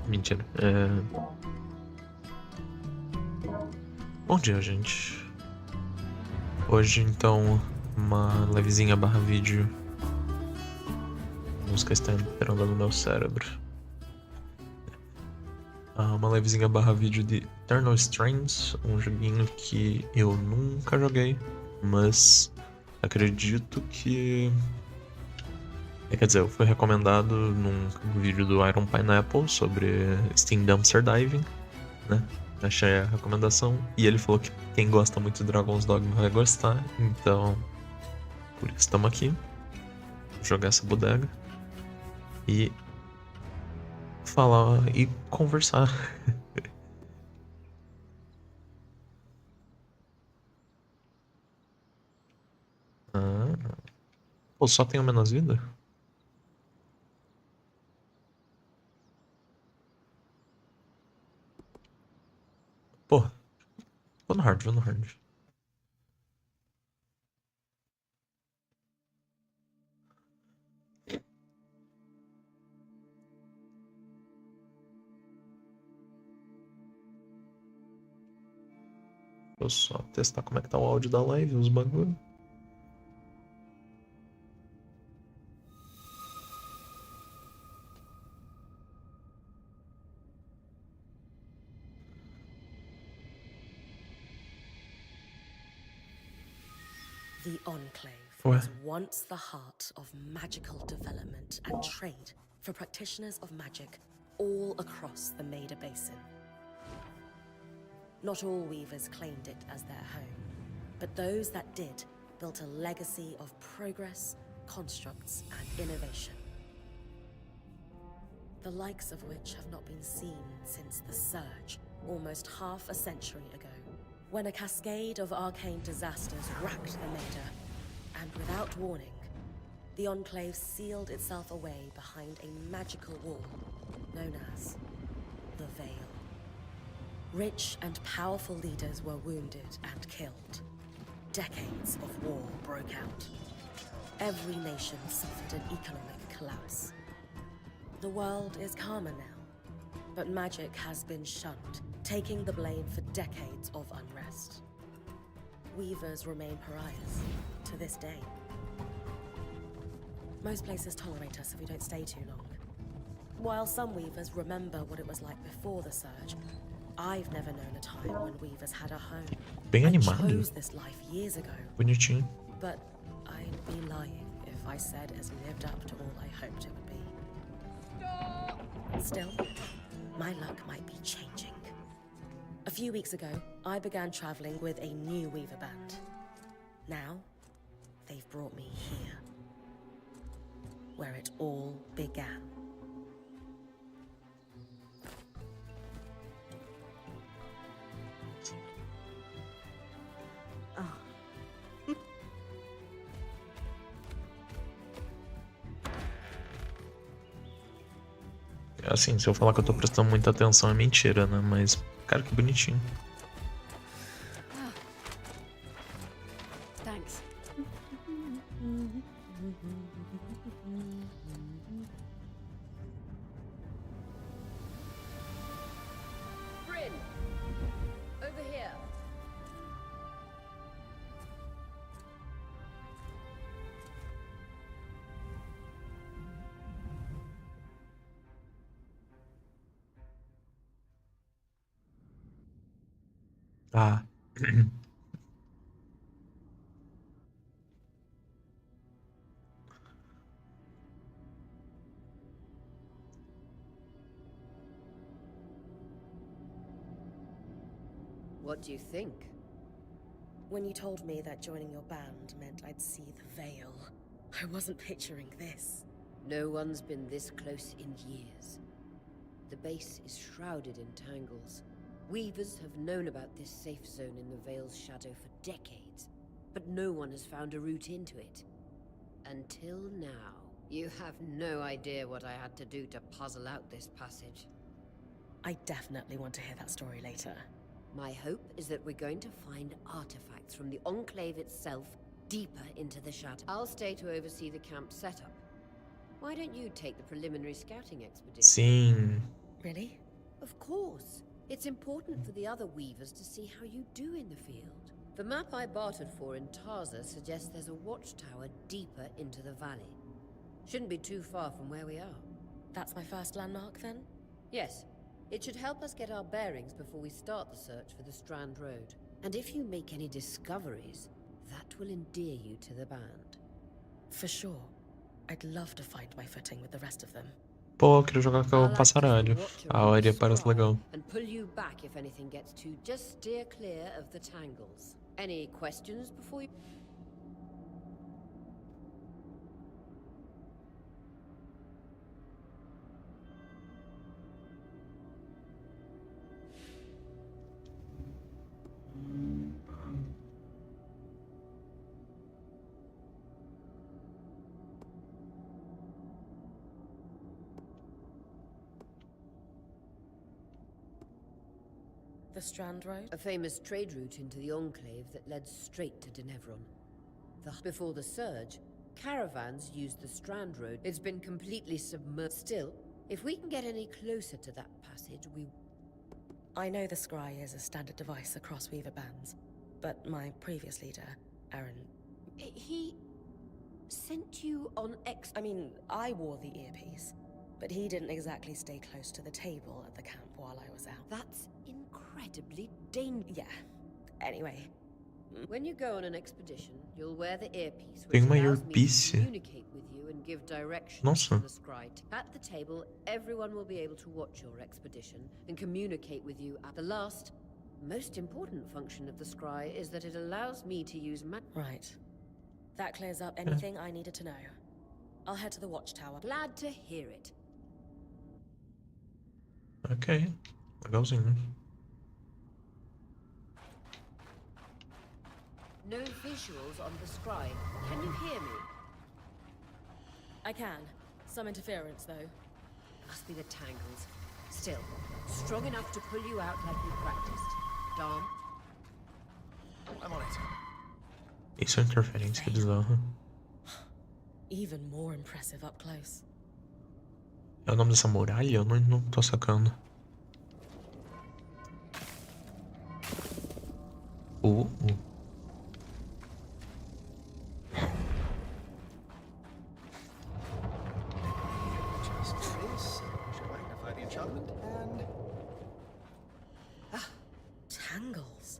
Mentira. Bom dia, gente. Hoje, então, uma levezinha barra vídeo. A música está entrando no meu cérebro. Uma levezinha barra vídeo de Eternal Strands, um joguinho que eu nunca joguei, mas acredito que... quer dizer, eu fui recomendado num vídeo do Iron Pineapple sobre Steam Dumpster Diving, né? Achei a recomendação. E ele falou que quem gosta muito de Dragon's Dogma vai gostar. Então, por isso estamos aqui. Vou jogar essa bodega. E falar e conversar. Pô, só tenho menos vida? Pô, vou no hard, vou no hard. Vou só testar como é que tá o áudio da live, os bagulho. The Enclave Ué. was once the heart of magical development and trade for practitioners of magic all across the Maida Basin. Not all weavers claimed it as their home, but those that did built a legacy of progress, constructs, and innovation. The likes of which have not been seen since the Surge, almost half a century ago, when a cascade of arcane disasters racked the Maida, and without warning, the Enclave sealed itself away behind a magical wall known as the Veil. Rich and powerful leaders were wounded and killed. Decades of war broke out. Every nation suffered an economic collapse. The world is calmer now, but magic has been shunned, taking the blame for decades of unrest. Weavers remain pariahs to this day. Most places tolerate us if we don't stay too long. While some weavers remember what it was like before the Surge, I've never known a time when weavers had a home. Bem I animado. chose this life years ago, Bonitinho. but I'd be lying if I said it lived up to all I hoped it would be. Still, my luck might be changing. A few weeks ago, I began traveling with a new weaver band. Now, they've brought me here, where it all began. Assim, se eu falar que eu tô prestando muita atenção é mentira, né? Mas, cara, que bonitinho. Thanks. Bryn, over here. Ah. What do you think? When you told me that joining your band meant I'd see the Veil, I wasn't picturing this. No one's been this close in years. The base is shrouded in tangles. Weavers have known about this safe zone in the Veil's shadow for decades, but no one has found a route into it. Until now. You have no idea what I had to do to puzzle out this passage. I definitely want to hear that story later. My hope is that we're going to find artifacts from the Enclave itself deeper into the shadow. I'll stay to oversee the camp setup. Why don't you take the preliminary scouting expedition? Sim. Really? Of course. It's important for the other weavers to see how you do in the field. The map I bartered for in Tarza suggests there's a watchtower deeper into the valley. Shouldn't be too far from where we are. That's my first landmark, then? Yes. It should help us get our bearings before we start the search for the Strand Road. And if you make any discoveries, that will endear you to the band. For sure. I'd love to find my footing with the rest of them. Pô, eu queria jogar com o passaralho. A área parece legal. And pull you back if anything gets too. Just steer clear of the tangles. Any questions before you... The Strand Road? A famous trade route into the Enclave that led straight to Denevron. Before the Surge, caravans used the Strand Road. It's been completely submerged. Still, if we can get any closer to that passage, we... I know the scry is a standard device across Weaver bands, but my previous leader, Aaron... He... sent you on I mean, I wore the earpiece, but he didn't exactly stay close to the table at the camp while I was out. That's incredibly dangerous. Yeah. Anyway. When you go on an expedition, you'll wear the earpiece, which Tem uma allows me to earpiece. communicate with you and give directions Nossa. to the scry. At the table, everyone will be able to watch your expedition and communicate with you. At the last, most important function of the scry is that it allows me to use Right. That clears up anything I needed to know. I'll head to the watchtower. Glad to hear it. Ok. Legalzinho. No visuals on the scry. Can you hear me? I can. Some interference, though. Must be the tangles. Still, strong enough to pull you out like you practiced. Dom? I'm on it. Isso é interferência bizarra. Even more impressive up close. É o nome dessa muralha? Eu não tô sacando. Just this. Should magnify the enchantment and... Tangles.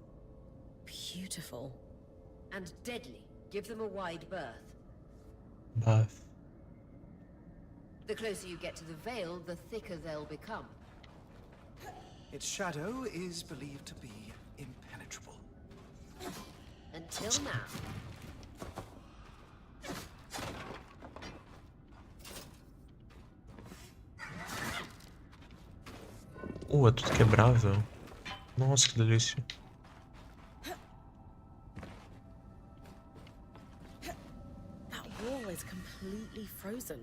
Beautiful. And deadly. Give them a wide berth. Bath. The closer you get to the veil, the thicker they'll become. Its shadow is believed to be impenetrable. Until now. É tudo quebrável. Nossa, que delícia. That wall is completely frozen.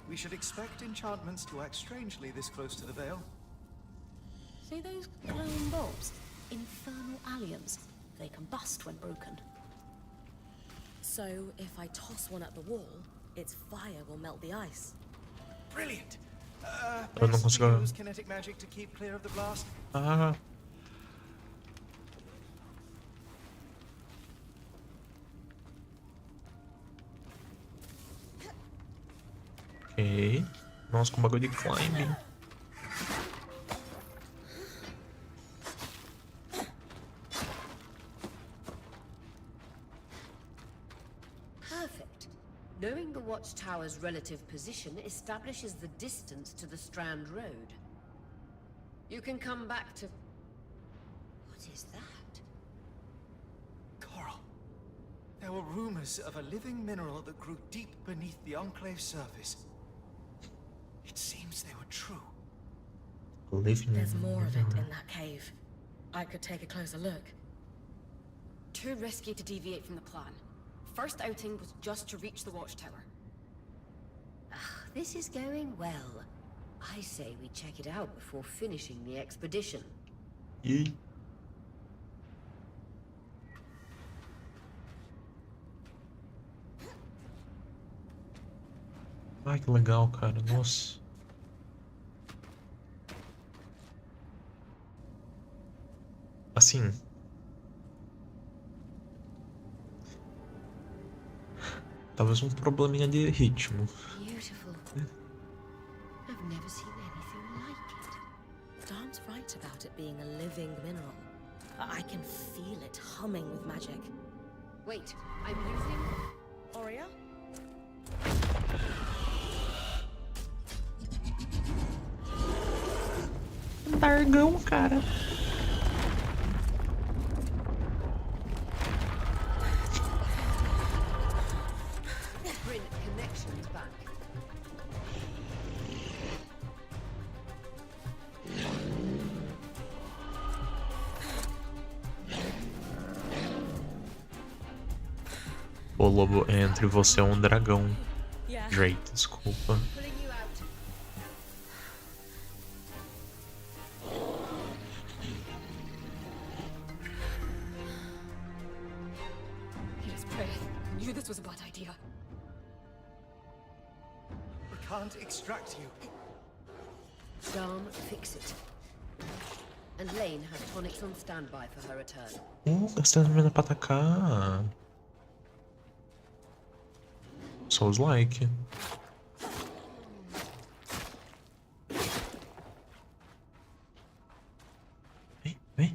We should expect enchantments to act strangely this close to the veil. See those glowing bulbs? Infernal alliums. They combust when broken. So, if I toss one at the wall, its fire will melt the ice. Brilliant! Eu não Best consigo... use kinetic magic to keep clear of the blast. Ah... Ok. Nossa, com bagulho de climbing. Perfect. Knowing the watchtower's relative position establishes the distance to the Strand Road. You can come back to... What is that? Coral. There were rumors of a living mineral that grew deep beneath the Enclave's surface. It seems they were true. Living There's more of it in that cave. I could take a closer look. Too risky to deviate from the plan. First outing was just to reach the watchtower. This is going well. I say we check it out before finishing the expedition. E ai, que legal, cara. Nossa. Assim, talvez um probleminha de ritmo. Beautiful. I've never seen anything like it. Dan's right about it being a living mineral. I can feel it humming with magic. Wait, I'm using... Oria? Dargão, cara. Print connections back. Ô, lobo, entre você é um dragão. Yeah. Drake, desculpa. Pulling you out. Yes, pray. Knew this was a bad idea. We can't extract you. Dan, fix it. And Lane has tonics on standby for her return. Gastando mana pra atacar. Souls like. Vem, vem.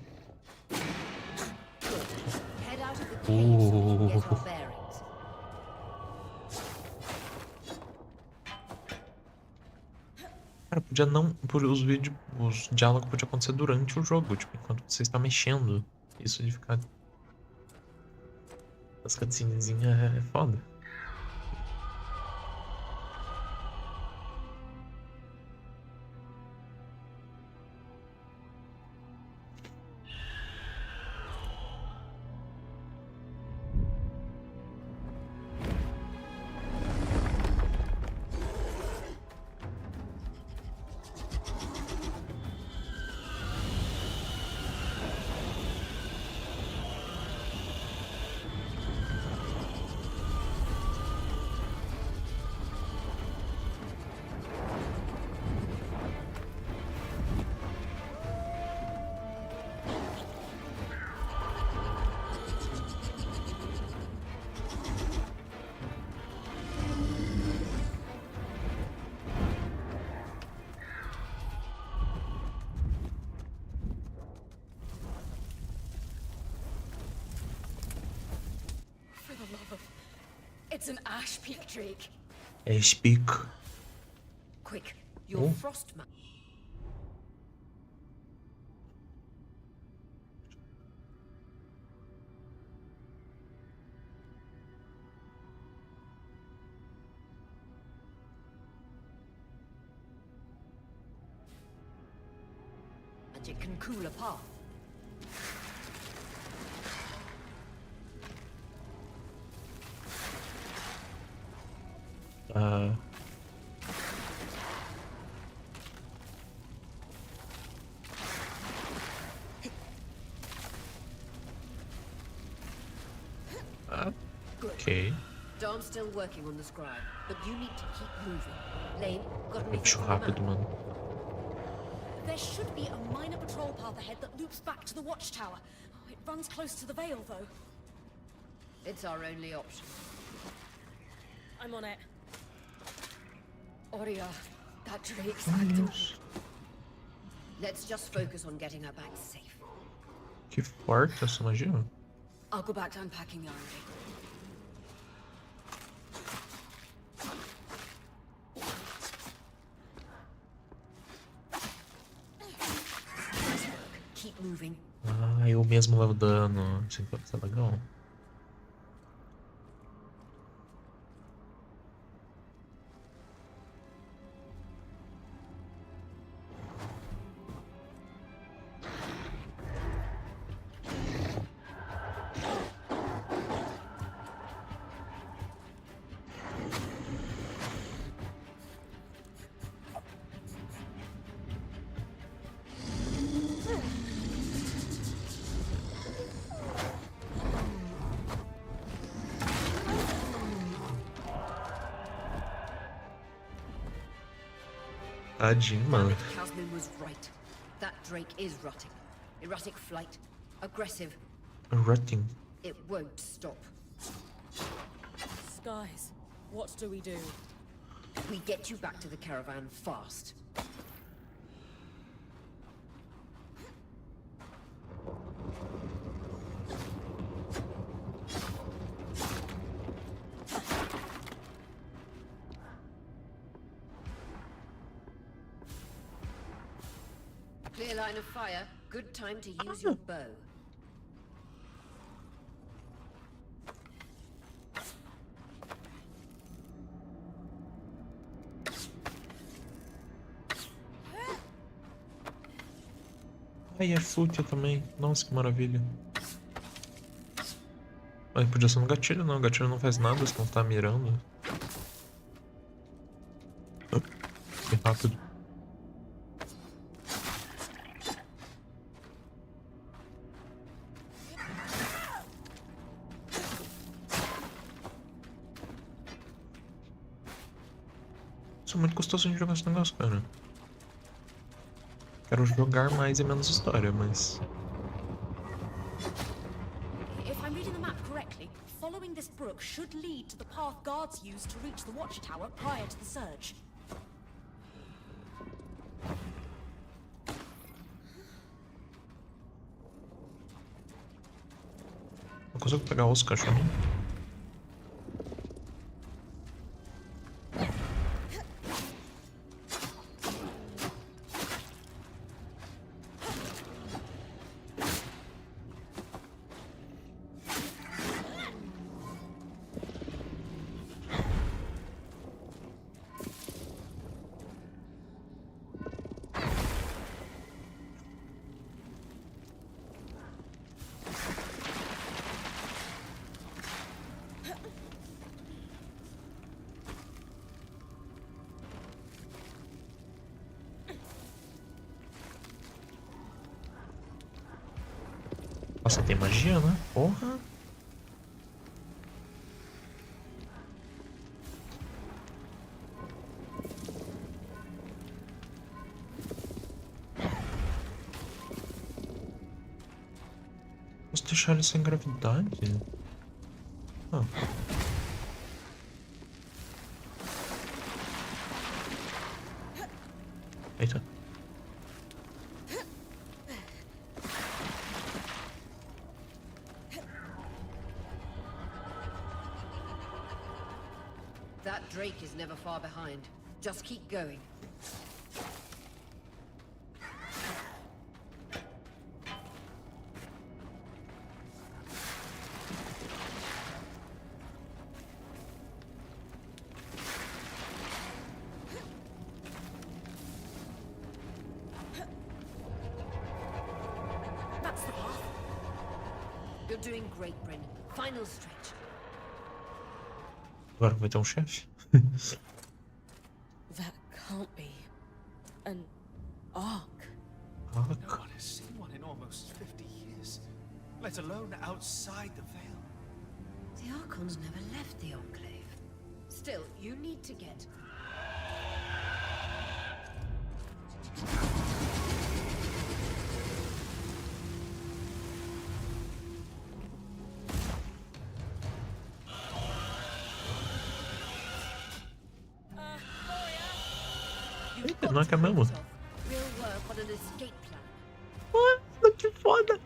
Head out of the cave so we can get our bearings. Cara, podia não. Os vídeos. Os diálogos podiam acontecer durante o jogo, tipo, enquanto você está mexendo. Isso de ficar. As cutscenezinhas é foda. For the love of... It's an ash peak drake. É speak. Quick, your Oh. frost map. Magic can cool a path. Ah, ok. Dom's still working on the scribe, but you need to keep moving. Lane, got É anything bicho on the rápido, map? mano. There should be a minor patrol path ahead that loops back to the watchtower. Oh, it runs close to the Vale, though. It's our only option. I'm on it. Oria, that drake's acting. Let's just focus on getting her back safe. Que forte essa magia. I'll go back to unpacking the armory. Keep moving. Ah, eu mesmo levo dano. Isso é legal. Tadinho, mano. Casman was right. That drake is rotting. Erratic flight. Aggressive. Rutting. It won't stop. Skies, what do we do? We get you back to the caravan fast. Clear line of fire. Good time to use your bow. Ai, é fútil também. Nossa, que maravilha. Mas podia ser no gatilho, não. O gatilho não faz nada se não tá mirando. Que rápido. Isso é muito gostoso de jogar esse negócio, cara. Quero jogar mais e menos história, mas... If I'm reading the map correctly, following this brook should lead to the path guards used to reach the watchtower prior to the surge. Não consigo pegar os cachorros. Nossa, tem magia, né? Porra! Posso deixar ele sem gravidade? Ah. Eita. That drake is never far behind. Just keep going. That's the path. You're doing great, Bryn. Final stretch. Agora vai ter um chefe. That can't be an ark. No one has seen one in almost 50 years, let alone outside the Veil. The Archons never left the Enclave. Still, you need to get... Eita, não é que é mesmo? We'll work on an escape plan. Mano, que foda!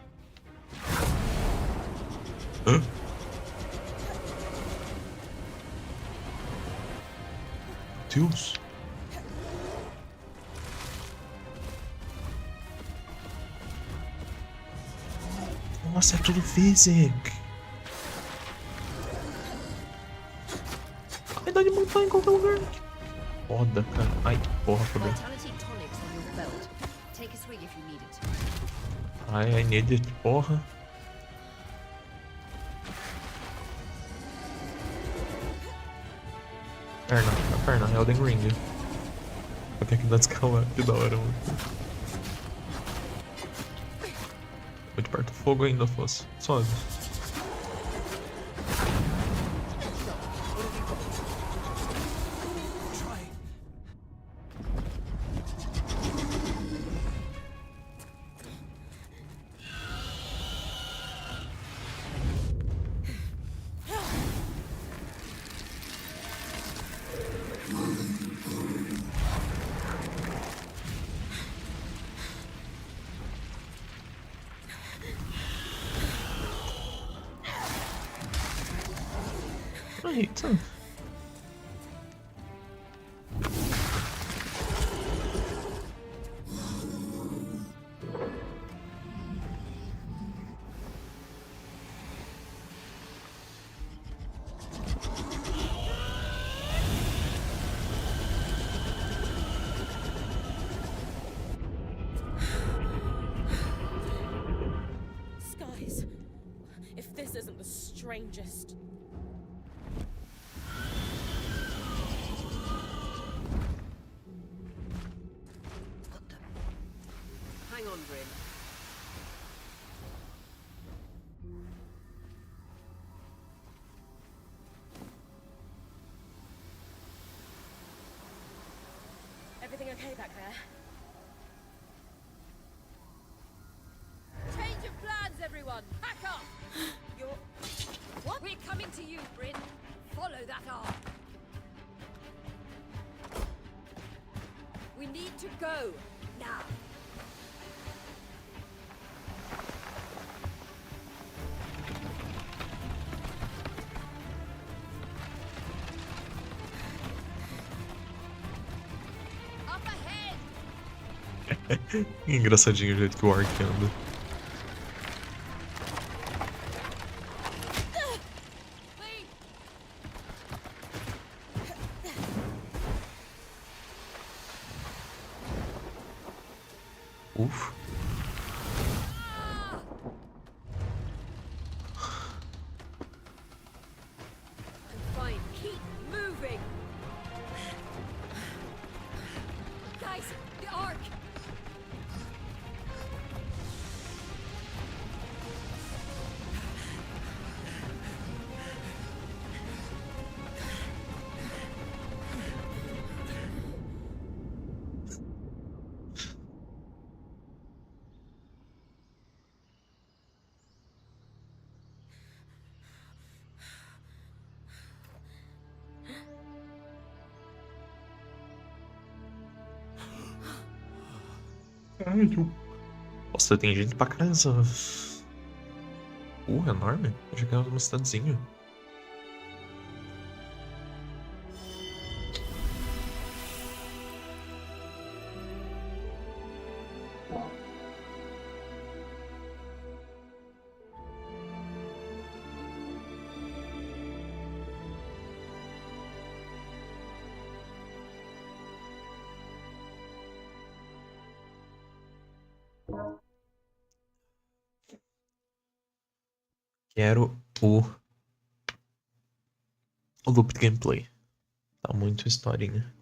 Hã? Deus! Nossa, é tudo physic! Cuidado de montar em qualquer lugar! Foda, cara. Ai, porra, fodeu. Vitality tonics on your belt. Take a swig if you need it. Ai, I need it, porra. A perna, Elden Ring. Vou ter que dar descalma, que da hora, mano. Muito perto do fogo ainda fosse. Sobe. Eita. Skies. If this isn't the strangest. What the? Hang on, Bryn. Everything okay back there? Change of plans, everyone! Pack up! You're... What? We're coming to you, Bryn. Follow that arm. We need to go. Now. Up ahead! Engraçadinho o jeito que o Ark anda. Please! Uf. Ah! I'm fine. Keep moving. Guys, the ark. Caralho. Nossa, tem gente pra caramba. Enorme. Eu achei que era uma cidadezinha. Quero o loop de gameplay. Tá muito historinha.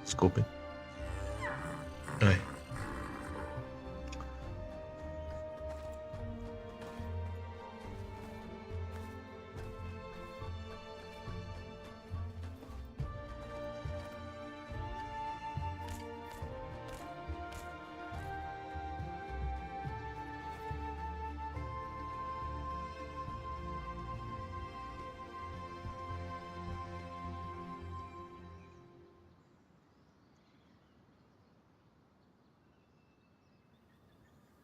Desculpem. Ai.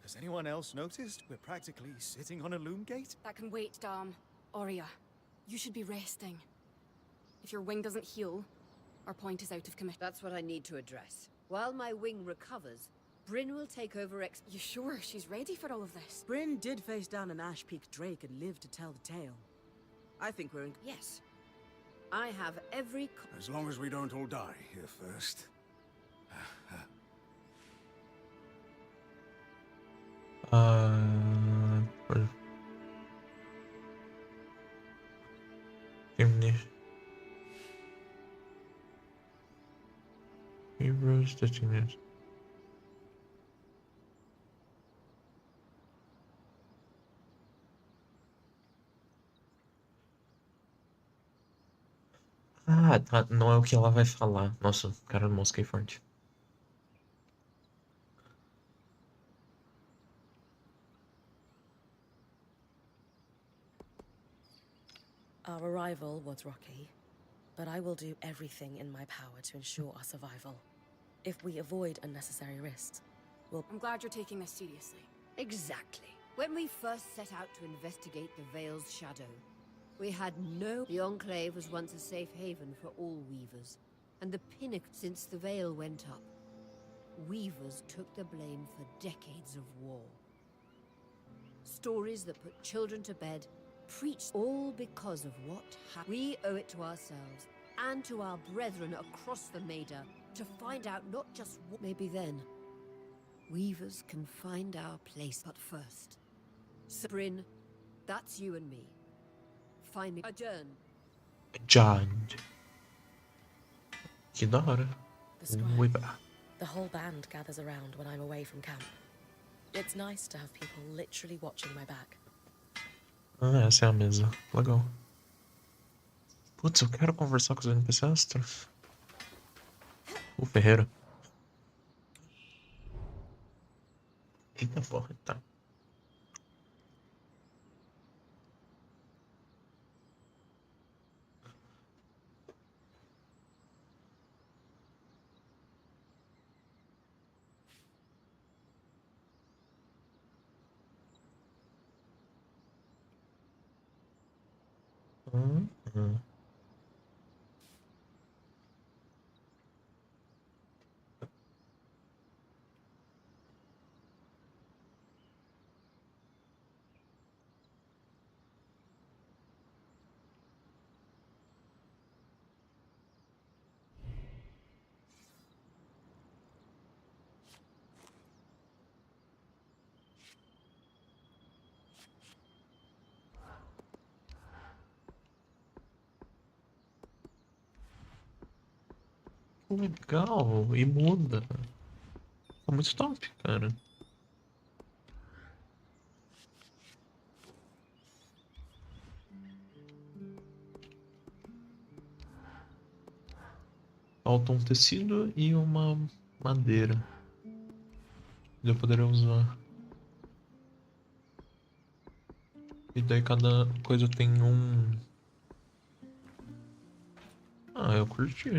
Has anyone else noticed? We're practically sitting on a loom gate. That can wait, Dom. Aurea, you should be resting. If your wing doesn't heal, our point is out of commission. That's what I need to address. While my wing recovers, Bryn will take over You sure she's ready for all of this? Bryn did face down an Ash Peak Drake and lived to tell the tale. I think we're in... Yes. I have every... As long as we don't all die here first. Heroes stitching it. Ah, tá. Não é o que ela vai falar. Nossa, cara, mosquei forte. Our arrival was rocky, but I will do everything in my power to ensure our survival. If we avoid unnecessary risks, we'll... I'm glad you're taking this seriously. Exactly. When we first set out to investigate the Veil's shadow, we had no... The Enclave was once a safe haven for all Weavers, and the pinnacle since the Veil went up. Weavers took the blame for decades of war. Stories that put children to bed, preached all because of what happened. We owe it to ourselves and to our brethren across the Maida to find out not just what... Maybe then, Weavers can find our place. But first, Bryn, that's you and me. Find me. Adjourn. John. Que da hora. The scribe. Uiba. The whole band gathers around when I'm away from camp. It's nice to have people literally watching my back. Ah, essa é a mesa. Legal. Putz, eu quero conversar com os NPCs. O Ferreira. Eita porra, tá. Uhum. Legal, e muda. É muito top, cara. Falta um tecido e uma madeira. Eu poderia usar. E daí cada coisa tem um. Ah, eu curti.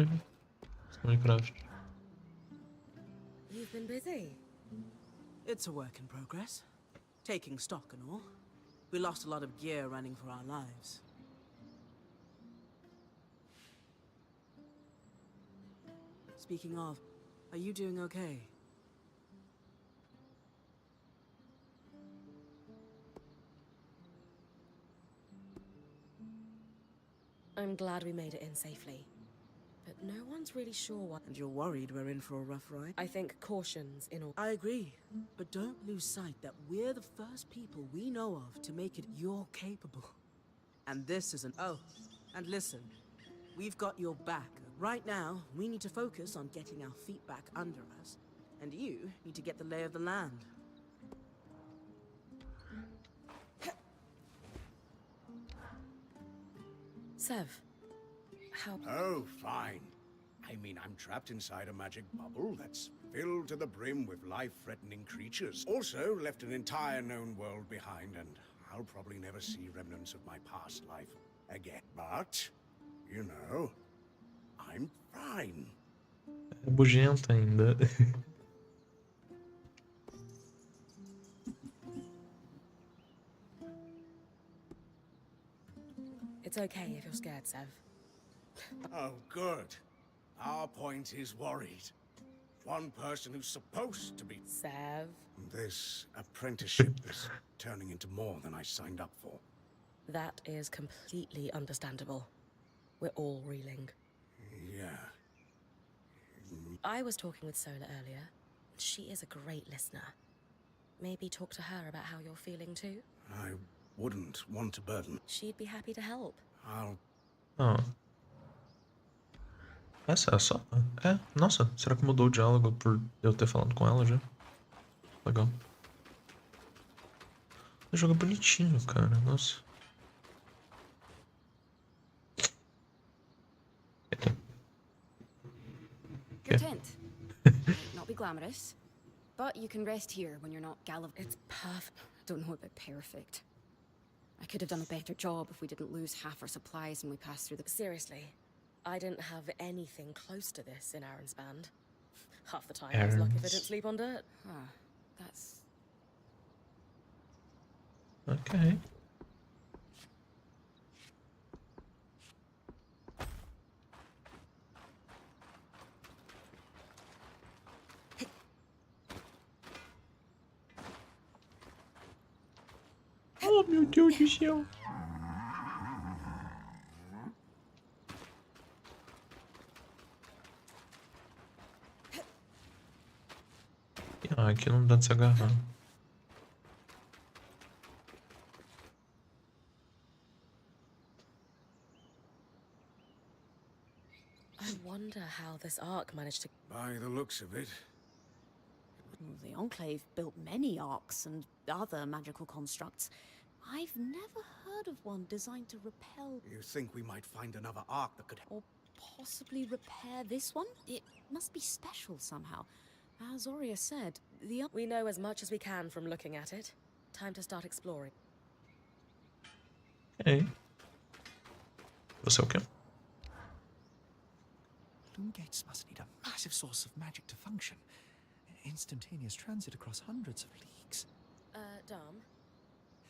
Minecraft. You've been busy. It's a work in progress. Taking stock and all. We lost a lot of gear running for our lives. Speaking of, are you doing okay? I'm glad we made it in safely. But no one's really sure what... And you're worried we're in for a rough ride? I think caution's in order. I agree, but don't lose sight that we're the first people we know of to make it. You're capable. And this isn't... Oh, and listen, we've got your back. Right now, we need to focus on getting our feet back under us. And you need to get the lay of the land. Sev, how... Oh, fine. I mean, I'm trapped inside a magic bubble that's filled to the brim with life-threatening creatures. Also, left an entire known world behind, and I'll probably never see remnants of my past life again. But, you know, I'm fine. É bugenta ainda. It's okay if you're scared, Sev. Oh, good. Our point is worried. One person who's supposed to be... Sev? This apprenticeship is turning into more than I signed up for. That is completely understandable. We're all reeling. Yeah. I was talking with Sola earlier. She is a great listener. Maybe talk to her about how you're feeling too? I wouldn't want to burden. She'd be happy to help. I'll... Ah. Essa é só. É, nossa, será que mudou o diálogo por eu ter falado com ela já? Legal. O jogo é bonitinho, cara, nossa. Your quê? tent. Might not be glamorous, but you can rest here when you're not It's perfect. I don't know about perfect. I could have done a better job if we didn't lose half our supplies when we passed through the... Seriously, I didn't have anything close to this in Aaron's band. Half the time I was lucky if I didn't Aaron's. sleep on dirt. Ah, that's... Ok. Oh, meu Deus do céu. Ah, aqui não dá de se agarrar. I wonder how this ark managed to... By the looks of it, The Enclave built many arcs and other magical constructs. I've never heard of one designed to repel you think we might find another ark that could... or possibly repair this one? It must be special somehow. As Aurea said, We know as much as we can from looking at it. Time to start exploring. Ok. Você é o quê? Loom gates must need a massive source of magic to function. Instantaneous transit across hundreds of leagues. Dom?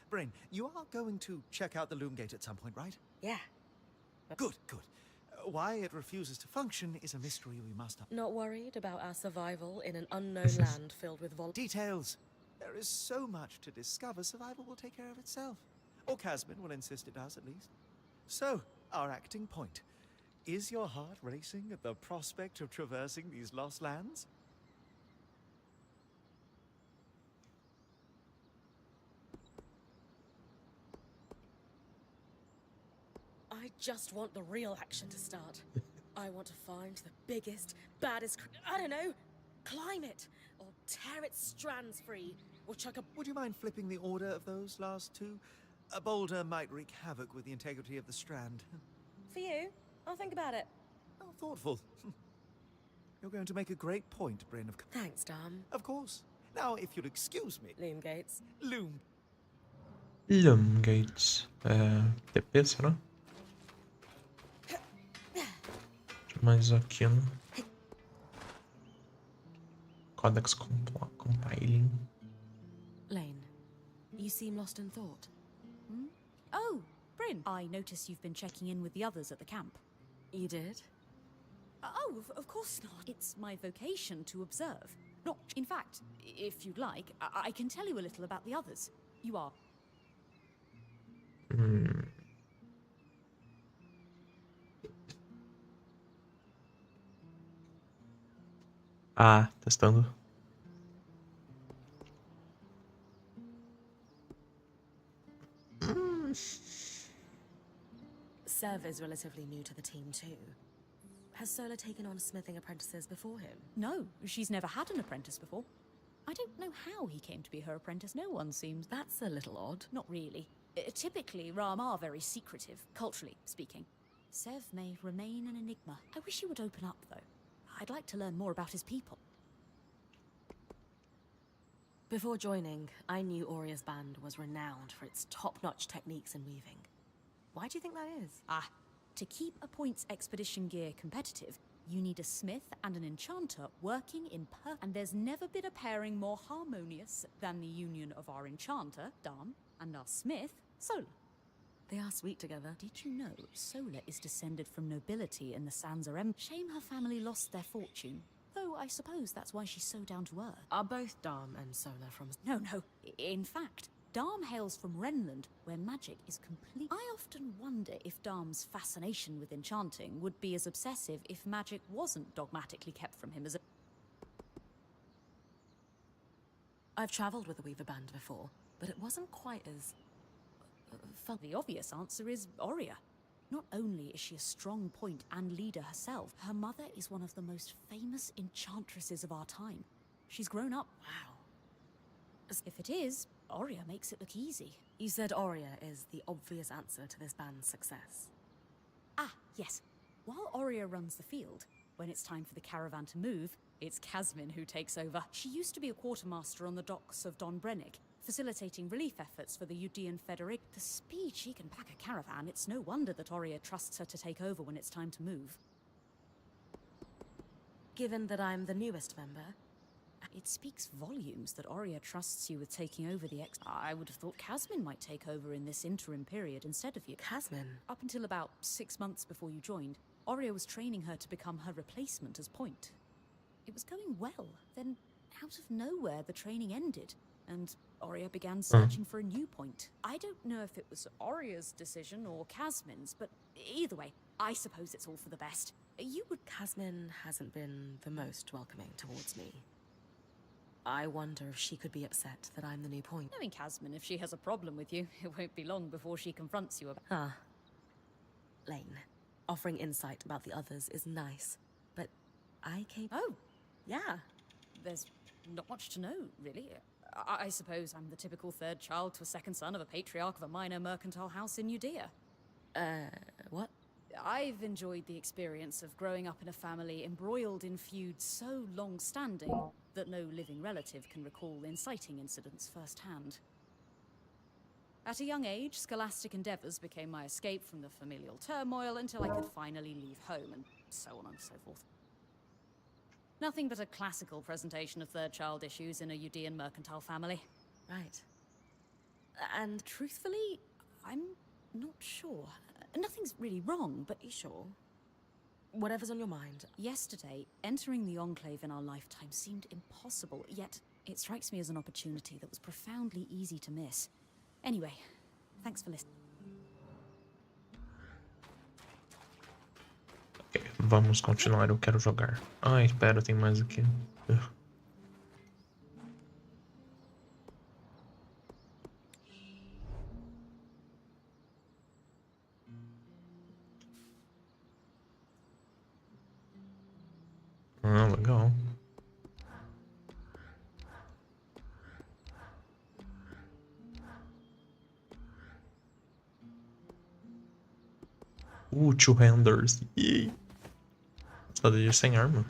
Brain, you are going to check out the loom gate at some point, right? Yeah. Good, good. Why it refuses to function is a mystery we must... Not worried about our survival in an unknown land filled with Details. There is so much to discover, survival will take care of itself. Or Casman will insist it does, at least. So, our acting point. Is your heart racing at the prospect of traversing these lost lands? I just want the real action to start. I want to find the biggest, baddest... I don't know, climb it, or tear its strands free, or chuck a... Would you mind flipping the order of those last two? A boulder might wreak havoc with the integrity of the strand. For you? I'll think about it. Oh, thoughtful. You're going to make a great point, Bryn of... Thanks, Dom. Of course. Now, if you'll excuse me... Loom gates. Loom. Loom gates. TP, será? Mas aqui no... Codex compiling. Lane, you seem lost in thought. Oh, Bryn. I notice you've been checking in with the others at the camp. You did? Oh, of course not. It's my vocation to observe. Not, in fact, if you'd like, I can tell you a little about the others. You are. Ah, testando. Sev is relatively new to the team too. Has Sola taken on smithing apprentices before him? No, she's never had an apprentice before. I don't know how he came to be her apprentice. No one seems... That's a little odd. Not really. Typically, Ram are very secretive, culturally speaking. Sev may remain an enigma. I wish he would open up, though. I'd like to learn more about his people. Before joining, I knew Aurea's band was renowned for its top-notch techniques in weaving. Why do you think that is? To keep a points expedition gear competitive, you need a smith and an enchanter working in and there's never been a pairing more harmonious than the union of our enchanter, Dam, and our smith, Sola. They are sweet together. Did you know Sola is descended from nobility in the Sansa Empire? Shame her family lost their fortune. Though I suppose that's why she's so down to earth. Are both Dom and Sola from... No. In fact, Dam hails from Renland, where magic is complete. I often wonder if Dam's fascination with enchanting would be as obsessive if magic wasn't dogmatically kept from him as a... I've travelled with a Weaver band before, but it wasn't quite as... fun. The obvious answer is Aurea. Not only is she a strong point and leader herself, her mother is one of the most famous enchantresses of our time. She's grown up. Wow. If it is, Aurea makes it look easy. You said Aurea is the obvious answer to this band's success. Yes. While Aurea runs the field, When it's time for the caravan to move, it's Casmin who takes over. She used to be a quartermaster on the docks of Don Brennick, facilitating relief efforts for the Udean Federation. The speed she can pack a caravan, it's no wonder that Oria trusts her to take over when it's time to move. Given that I'm the newest member, it speaks volumes that Oria trusts you with taking over the I would have thought Casmin might take over in this interim period instead of you. Casmin? Up until about 6 months before you joined, Oria was training her to become her replacement as Point. It was going well. Then, out of nowhere, the training ended, and Oria began searching for a new Point. I don't know if it was Oria's decision or Casmin's, but either way, I suppose it's all for the best. You would... Casmin hasn't been the most welcoming towards me. I wonder if she could be upset that I'm the new Point. Knowing Casmin, if she has a problem with you, it won't be long before she confronts you about... Ah. Lane, offering insight about the others is nice, but I came... Oh, Yeah. there's not much to know, really. I suppose I'm the typical third child to a second son of a patriarch of a minor mercantile house in Judea. What? I've enjoyed the experience of growing up in a family embroiled in feuds so long-standing that no living relative can recall inciting incidents firsthand. At a young age, scholastic endeavors became my escape from the familial turmoil until I could finally leave home, and so on and so forth. Nothing but a classical presentation of third-child issues in a Udean mercantile family. Right. And Truthfully, I'm not sure. Nothing's really wrong, but you sure? Whatever's on your mind. yesterday, entering the Enclave in our lifetime seemed impossible, yet it strikes me as an opportunity that was profoundly easy to miss. Anyway, thanks for listening. Ok, vamos continuar, eu quero jogar. Ai, espera, tem mais aqui. Ugh. Ah, legal. Two-handers. Yay. Só de sem arma.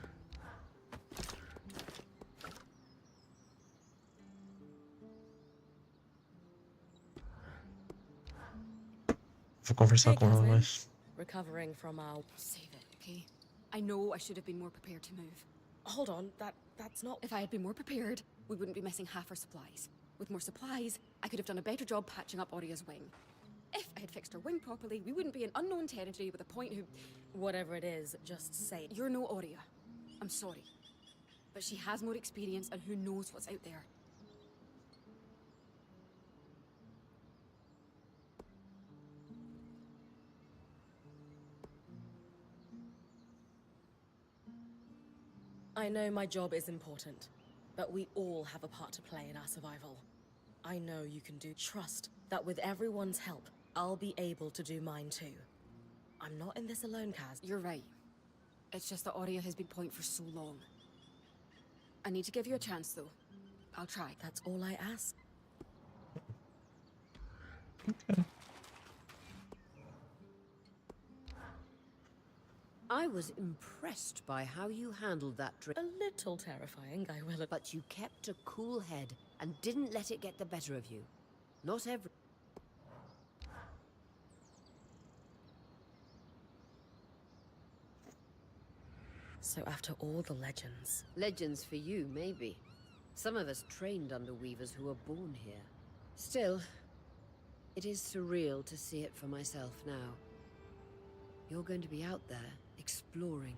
Vou conversar Hey, com ela, Casmin. mas... Recovering from our... Save it, okay? I know I should have been more prepared to move. Hold on, that's not... If I had been more prepared, we wouldn't be missing half our supplies. With more supplies, I could have done a better job patching up Oria's wing. If I had fixed her wing properly, we wouldn't be in unknown territory with a Point who... Whatever it is, just say it. You're no Oria. I'm sorry. But she has more experience and who knows what's out there. I know my job is important, but we all have a part to play in our survival. I know you can do. Trust that with everyone's help, I'll be able to do mine too. I'm not in this alone, Kaz. You're right. It's just that Oria has been Point for so long. I need to give you a chance, though. I'll try. That's all I ask. Okay. I was impressed by how you handled that trip. A little terrifying, I will admit. But you kept a cool head and didn't let it get the better of you. Not every... So after all the legends... Legends for you, maybe. Some of us trained under weavers who were born here. Still, it is surreal to see it for myself now. You're going to be out there, exploring.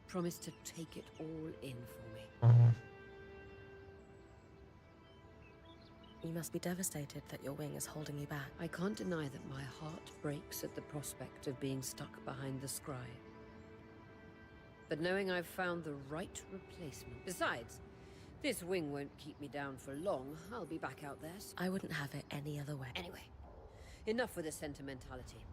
Promise to take it all in for me. Oh. You must be devastated that your wing is holding you back. I can't deny that my heart breaks at the prospect of being stuck behind the scry. But knowing I've found the right replacement... Besides, this wing won't keep me down for long. I'll be back out there. I wouldn't have it any other way. Anyway, enough with the sentimentality.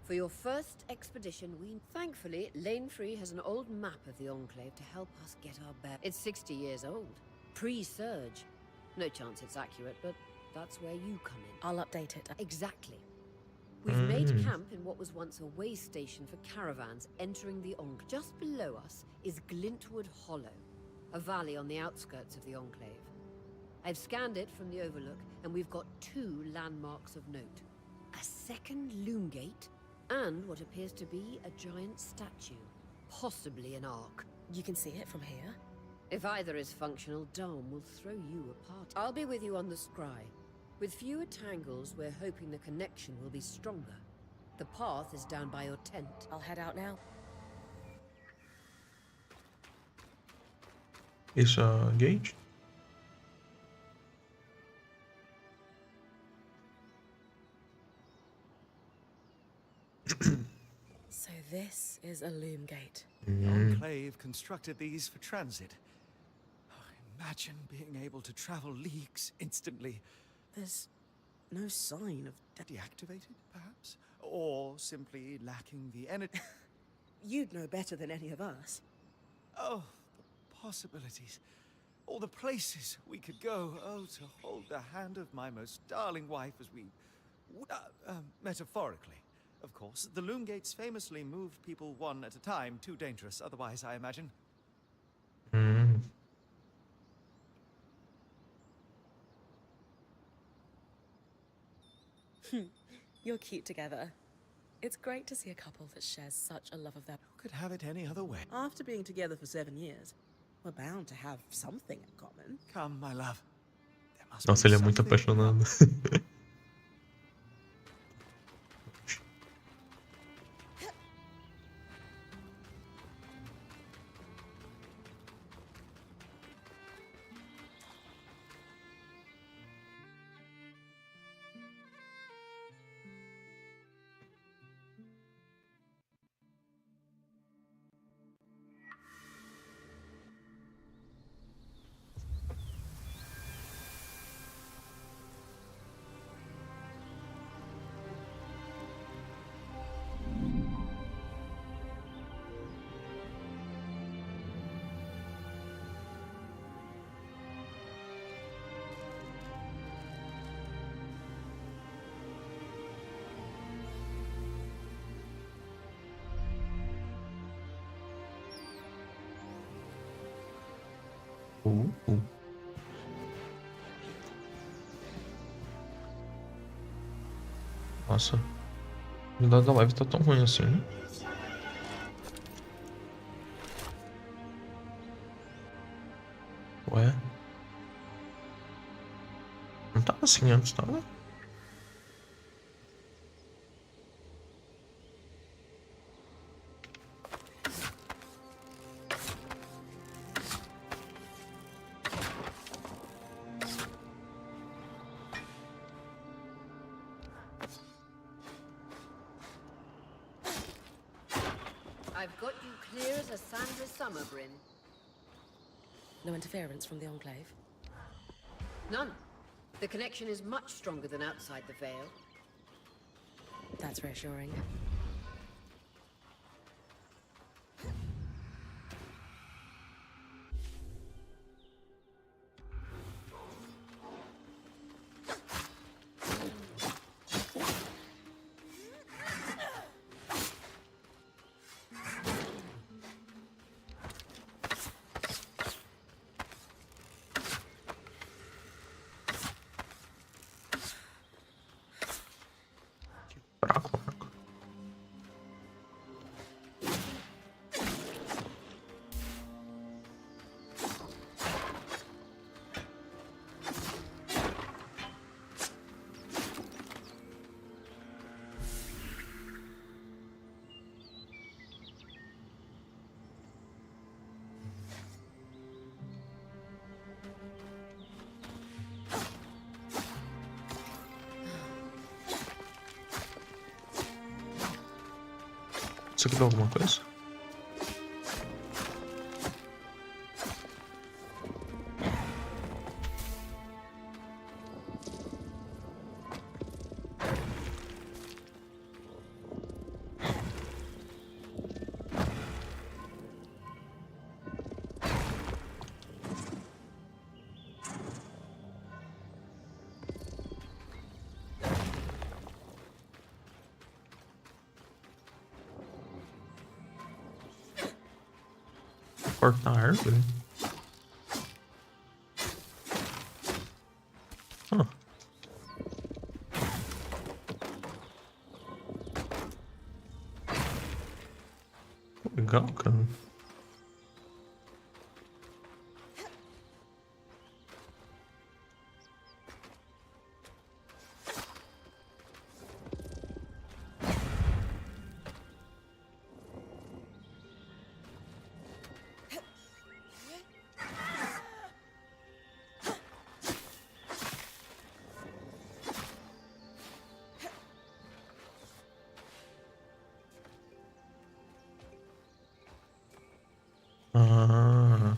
For your first expedition, Thankfully, Lane Free has an old map of the Enclave to help us get our bearings. It's 60 years old. Pre-Surge. No chance it's accurate, but that's where you come in. I'll update it. Exactly. We've made camp in what was once a way station for caravans entering the Enclave. Just below us is Glintwood Hollow, a valley on the outskirts of the Enclave. I've scanned it from the overlook, and we've got 2 landmarks of note. A second loom gate, and what appears to be a giant statue. Possibly an ark. You can see it from here? If either is functional, Dom will throw you a party. I'll be with you on the scry. With fewer tangles, we're hoping the connection will be stronger. The path is down by your tent. I'll head out now. Isso é gate? So this is a loom gate. The Enclave constructed these for transit. Oh, imagine being able to travel leagues instantly. There's no sign of... Deactivated, perhaps? Or simply lacking the energy. You'd know better than any of us. Oh, the possibilities. All the places we could go. Oh, to hold the hand of my most darling wife as we... metaphorically, of course. The loom gates famously moved people one at a time. Too dangerous otherwise, I imagine. You're cute together. It's great to see a couple that shares such a love of their... Who could have it any other way? After being together for 7 years, we're bound to have something in common. Come, my love. There must Nossa, be ele é muito something apaixonado. Nossa, a qualidade da live tá tão ruim assim. Ué? Não tava assim antes, tava? I've got you clear as a Sandra summer, Bryn. No interference from the Enclave? None. The connection is much stronger than outside the Vale. That's reassuring. Fraco. Isso aqui dá alguma coisa? cortar a árvore? Ah. Legal, cara. Ah.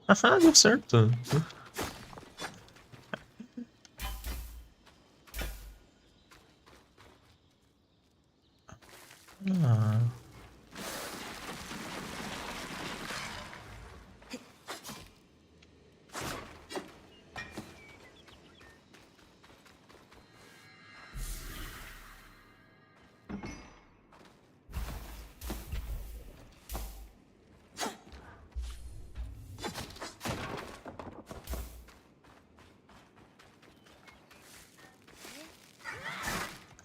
Ah, deu certo. Ah.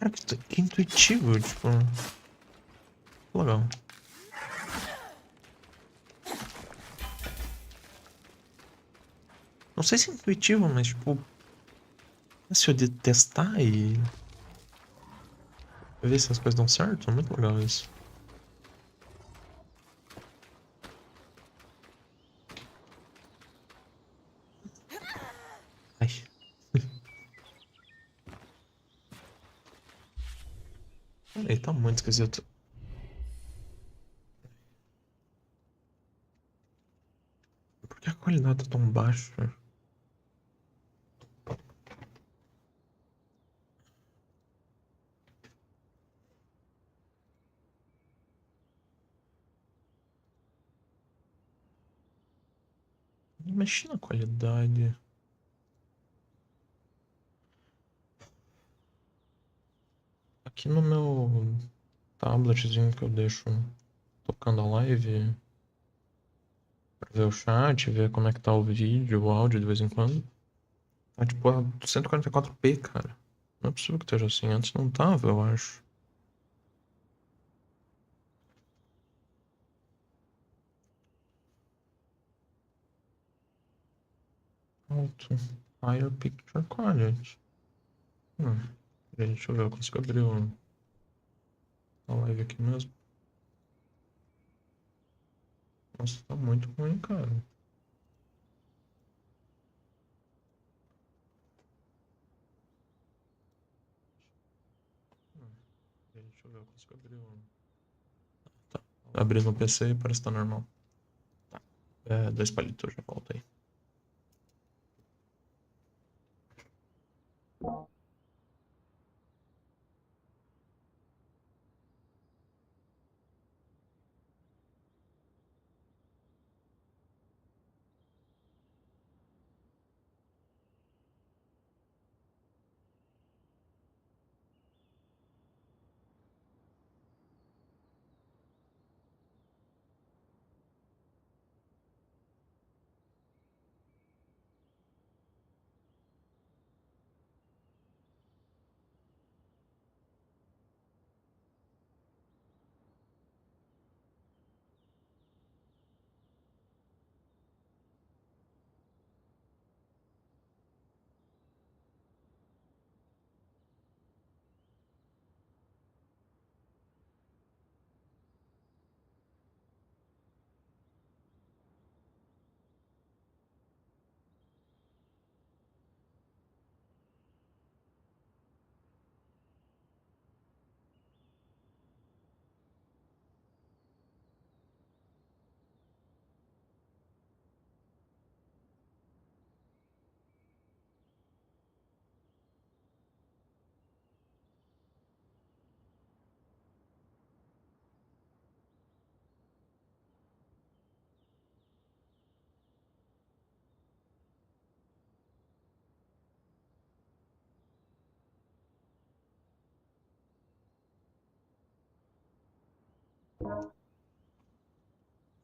Cara, que intuitivo, tipo. Legal. Não sei se é intuitivo, mas tipo. Se eu de testar e. Ver se as coisas dão certo, é muito legal isso. Ai. Ele tá muito esquisito. Por que a qualidade tá tão baixa? Não mexi na qualidade. Aqui no meu tabletzinho que eu deixo tocando a live, pra ver o chat, ver como é que tá o vídeo, o áudio de vez em quando. Tá tipo a 144p, cara. Não é possível que esteja assim. Antes não tava, eu acho. Alto. Higher Picture Quality. Deixa eu ver, eu consigo abrir a live aqui mesmo. Nossa, tá muito ruim, cara. Deixa eu ver, eu consigo abrir Tá. Abrir no PC e parece que tá normal. Tá. É, 2 palitos, já volta aí.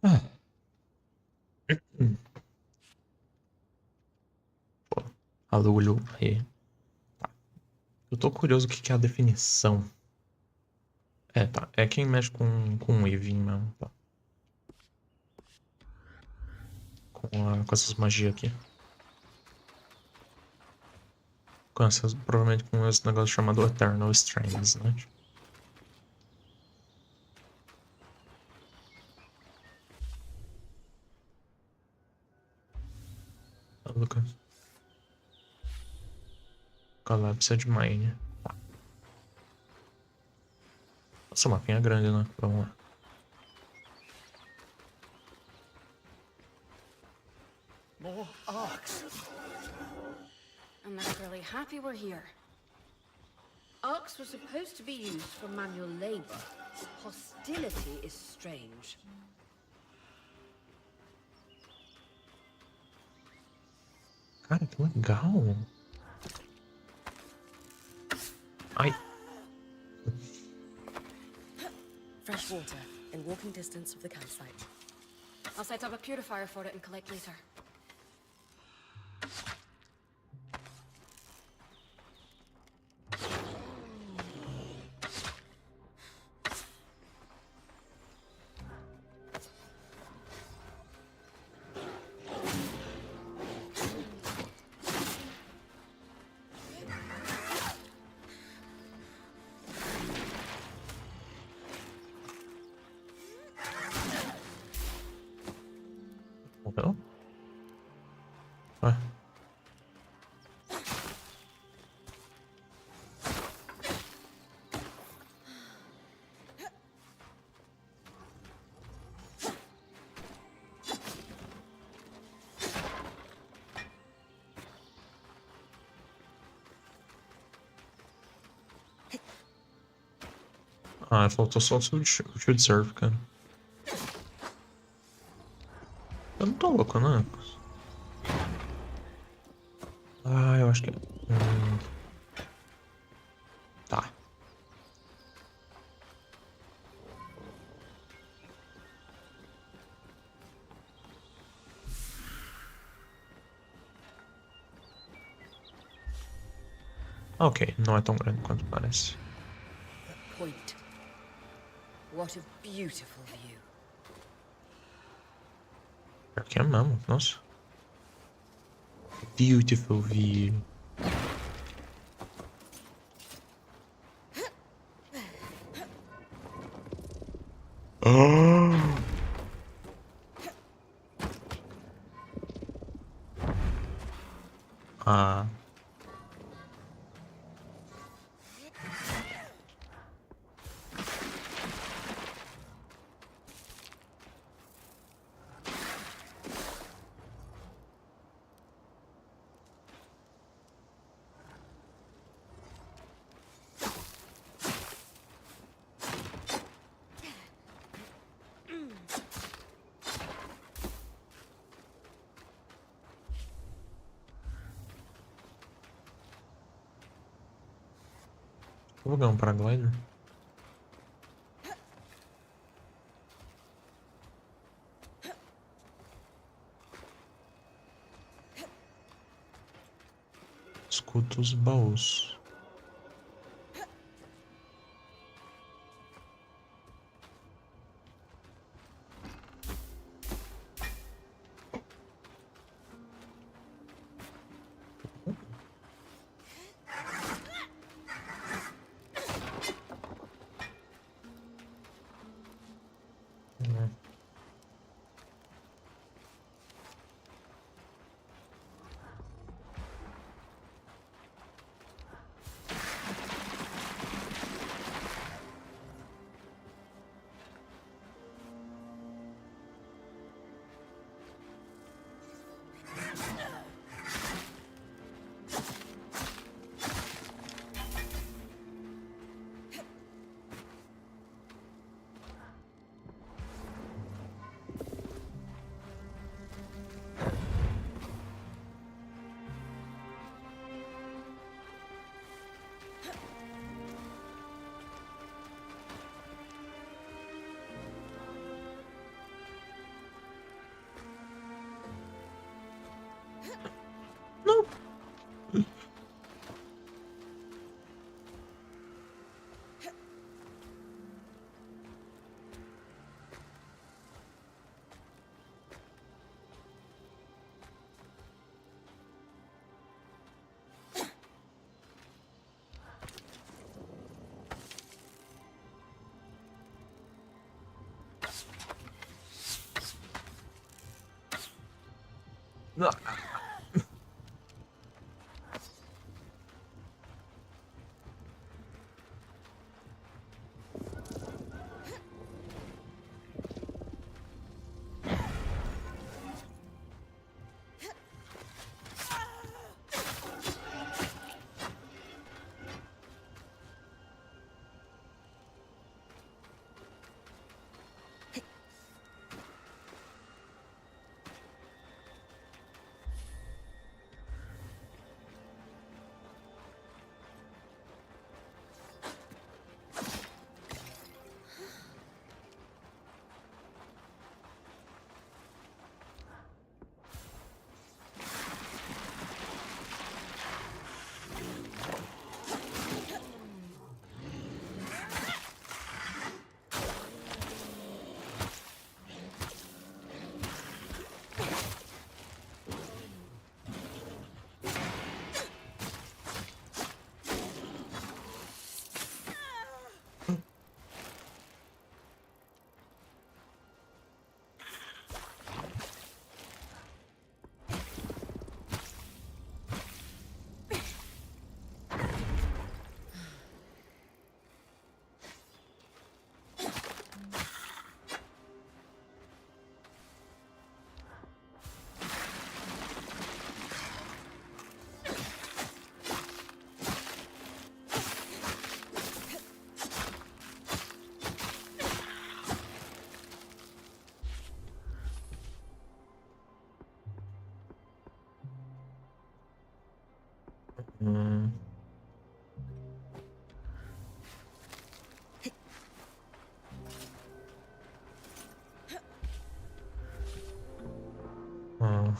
Ah. Pô, alô, olhou aí. Tá. Eu tô curioso o que que é a definição. É, tá. É quem mexe com Weaving mesmo, tá. Com essas magias aqui. Provavelmente com esse negócio chamado Eternal Strands, né? Tá, Lucas. Collapsed Mine. Tá. Nossa, o mapinha é grande, né? Vamos lá. More arcs. I'm not really happy we're here. Arcs were supposed to be used for manual labor. Hostility is strange. Cara, que legal. Ai. Fresh water in walking distance of the campsite. I'll set up a purifier for it and collect later. Morreu? Ué. Ah, faltou só o shield serve, cara. Eu não tô louco, né? Ah, eu acho que... Tá. Ok, não é tão grande quanto parece. The point. What a beautiful view. Pior que é mesmo, nossa. Beautiful view. Ah! Ah. Eu vou ganhar um paraglider. Escuta os baús. Não. Hum. Ah.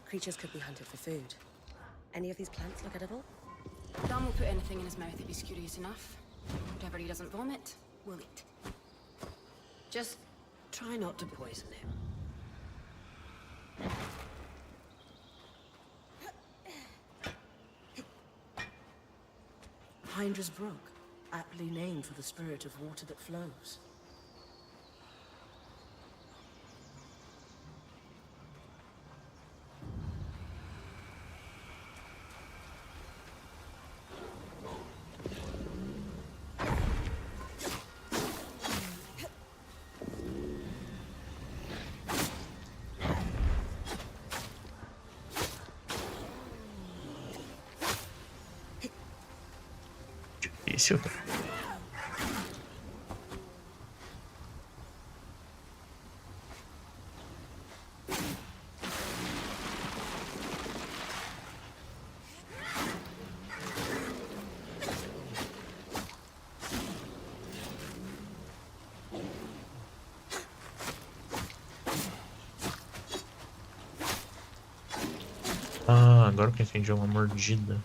Creatures could be hunted for food. Any of these plants look edible? Dan will put anything in his mouth if he's curious enough. Whatever he doesn't vomit, we'll eat. Just try not to poison him. Hydra's Brook, aptly named for the spirit of water that flows. Difícil. Ah, agora que eu entendi, é uma mordida.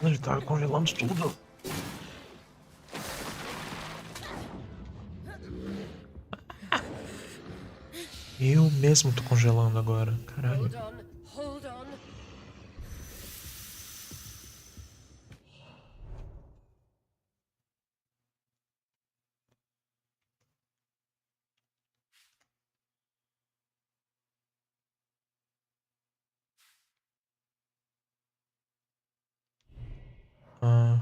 Ele tá congelando tudo. Eu mesmo tô congelando agora, caralho. Hold on, hold on. Ah.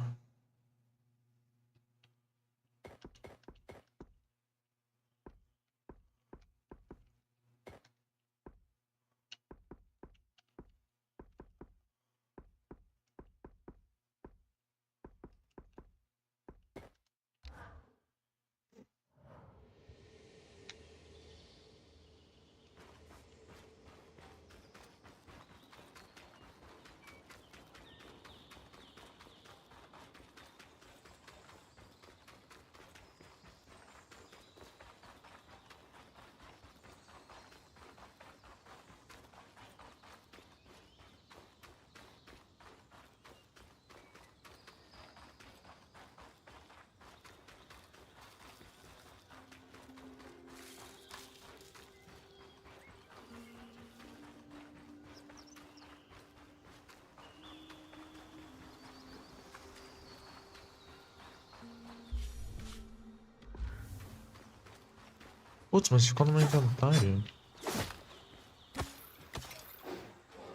Putz, mas ficou no meu inventário.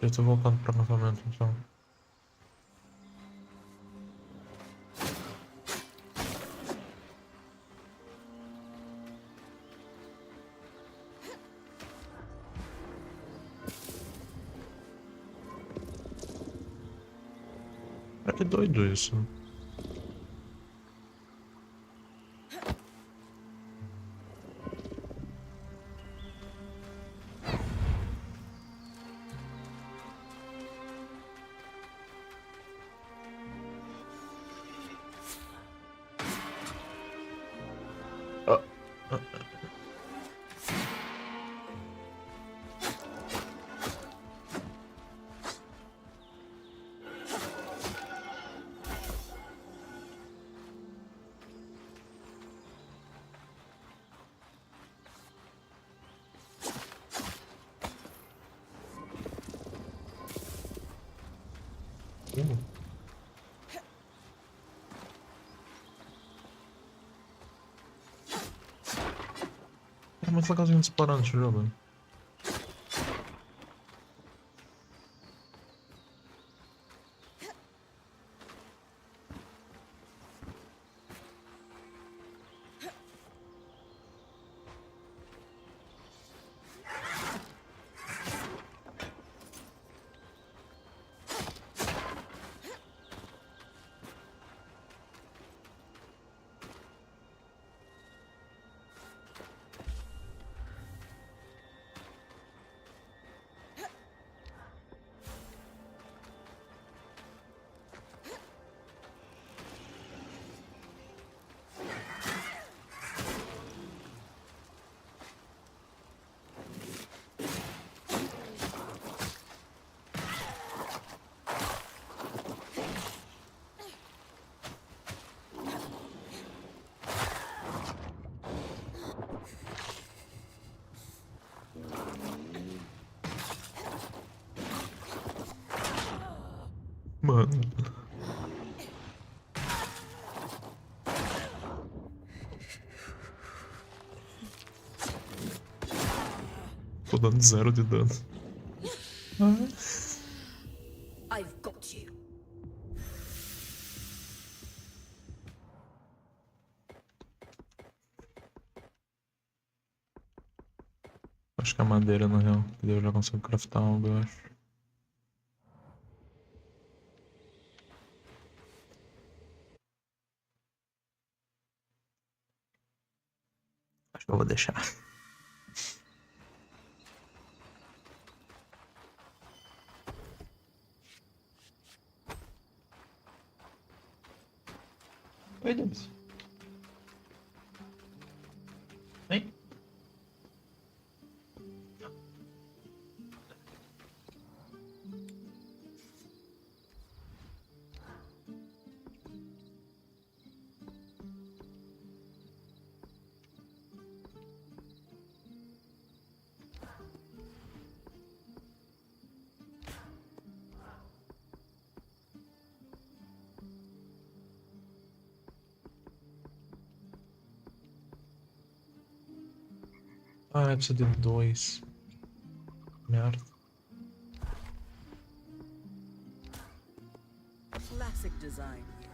Eu tô voltando pro acampamento então. Cara, que doido isso. Ah, ah, uh. É muito legalzinho de explorar nesse jogo. Mano. Tô dando 0 de dano. I've got you. Acho que é madeira na real. Que daí eu já consigo craftar algo, eu acho. Acho que eu vou deixar. Oi, Deus. Hein? Ah, eu preciso de 2. Merda. Classic design. design here.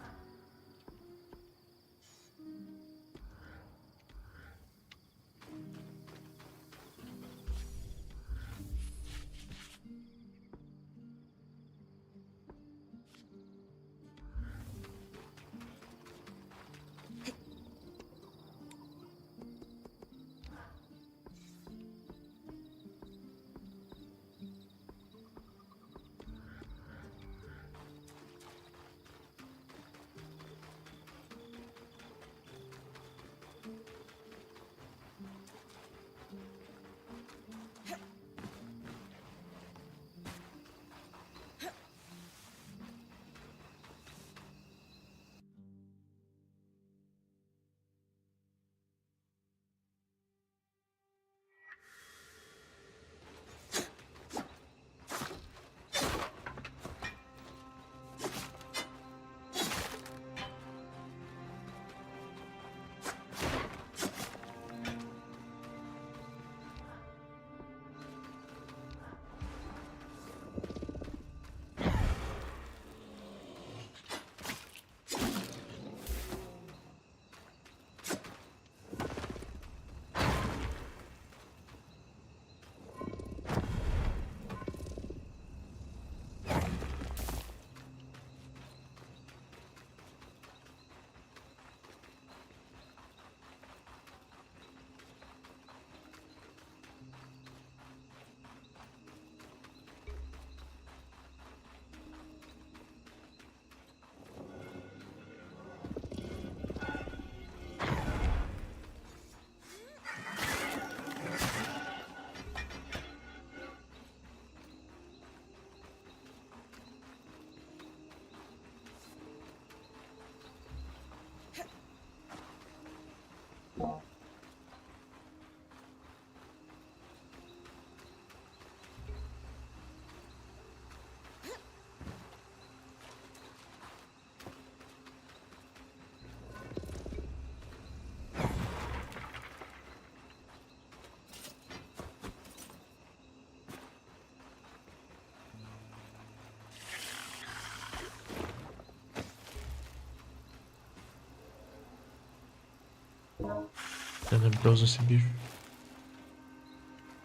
Tenebroso esse bicho.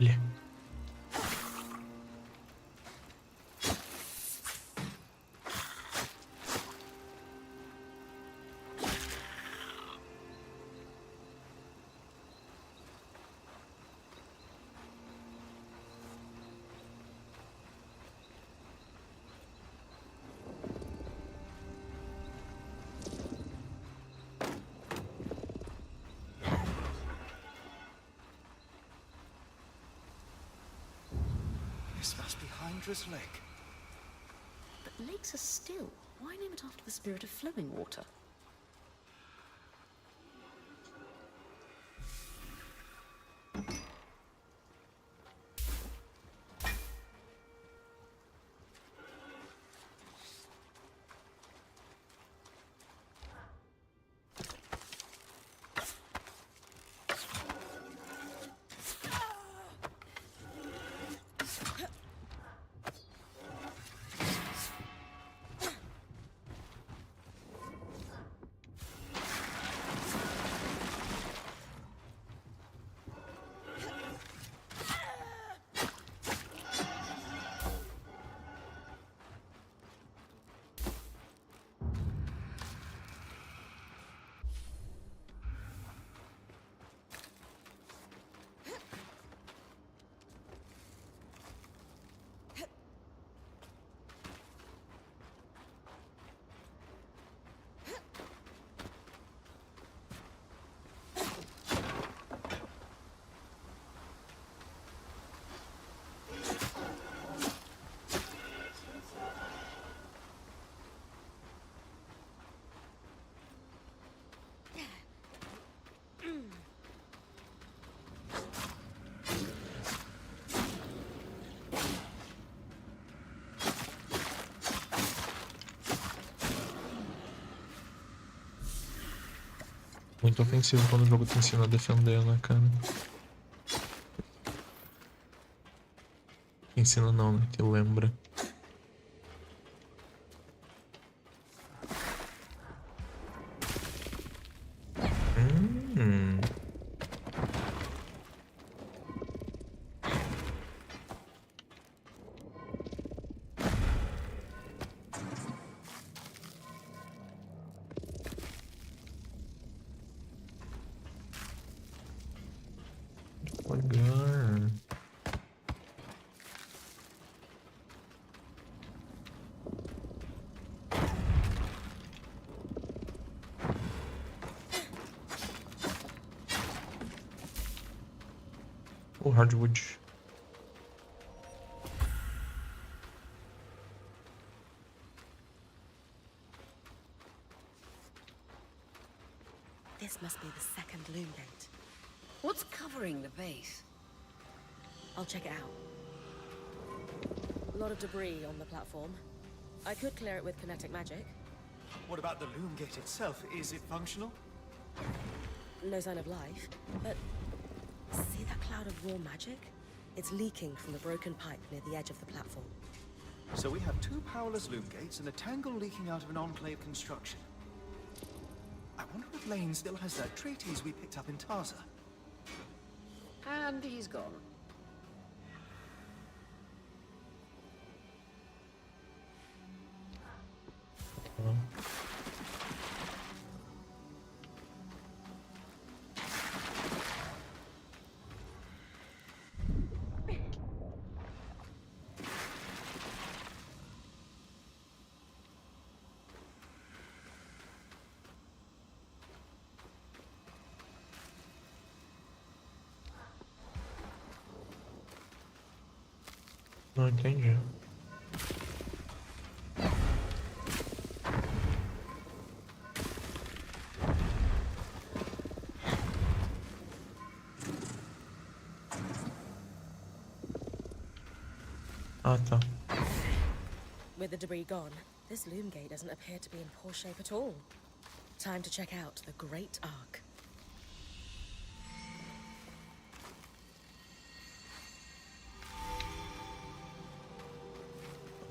Olha. This must be Hydra's Lake. But lakes are still. Why name it after the spirit of flowing water? Muito ofensivo quando o jogo te ensina a defender, né, cara? Ensina não, né? Te lembra. O hardwood. This must be the second loom gate. What's covering the base? I'll check it out. A lot of debris on the platform. I could clear it with kinetic magic. What about the loom gate itself? Is it functional? No sign of life, but see that cloud of raw magic? It's leaking from the broken pipe near the edge of the platform. So we have two powerless loom gates and a tangle leaking out of an enclave construction. I wonder if Lane still has that treatise we picked up in Tarza. And he's gone. Não entendi. Ah, tá. With the debris gone, this loom gate doesn't appear to be in poor shape at all. Time to check out the Great Arc.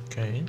Ok.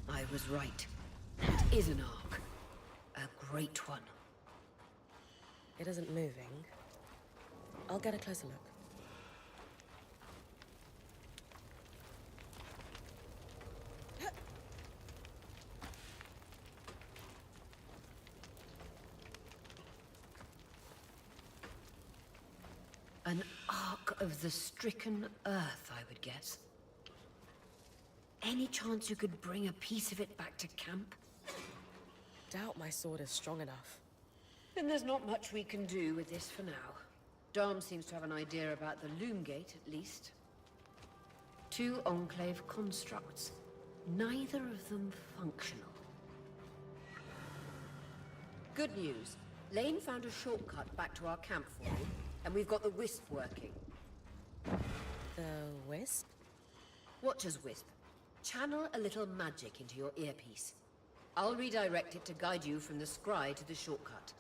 I was right. It is an arc. A great one. It isn't moving. I'll get a closer look. An arc of the stricken earth, I would guess. Any chance you could bring a piece of it back to camp? Doubt my sword is strong enough. Then there's not much we can do with this for now. Dom seems to have an idea about the loom gate, at least. Two enclave constructs. Neither of them functional. Good news. Lane found a shortcut back to our camp for me, and we've got the Wisp working. The Wisp? Watch as Wisp. Channel a little magic into your earpiece. I'll redirect it to guide you from the scry to the shortcut.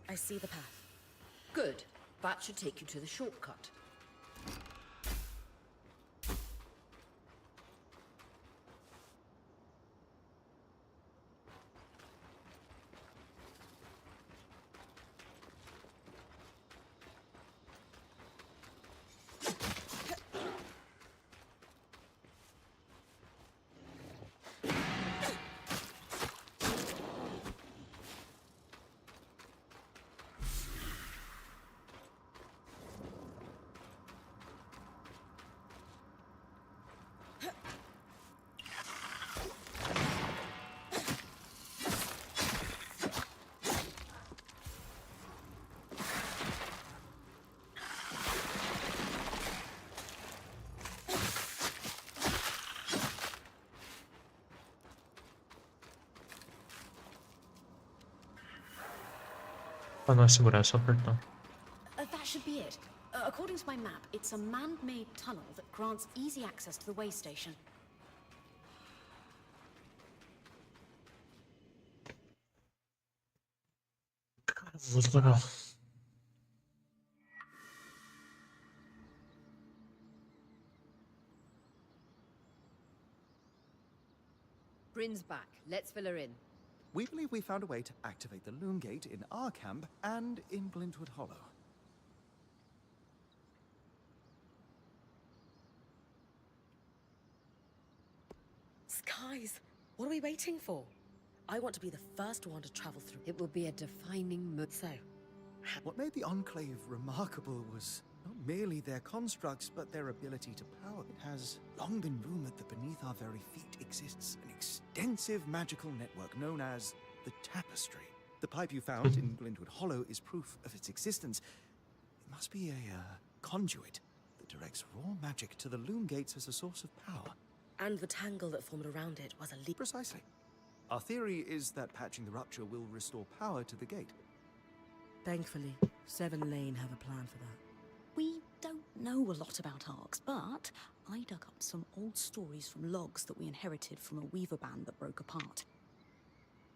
I see the path. Good. That should take you to the shortcut. Pra não segurar, é só apertar. That should be it. According to my map, it's a man-made tunnel that grants easy access to the way station. Muito legal. Bryn's back. Let's fill her in. We believe we found a way to activate the Loom Gate in our camp and in Glintwood Hollow. Skies, what are we waiting for? I want to be the first one to travel through. It will be a defining moment. So, What made the Enclave remarkable was not merely their constructs, but their ability to power. It has long been rumored that beneath our very feet exists an extensive magical network known as the Tapestry. The pipe you found in Glintwood Hollow is proof of its existence. It must be a conduit that directs raw magic to the Loom Gates as a source of power. and the tangle that formed around it was a leap. Precisely. Our theory is that patching the rupture will restore power to the gate. Thankfully, Seven Lane have a plan for that. We don't know a lot about arcs, but I dug up some old stories from logs that we inherited from a weaver band that broke apart.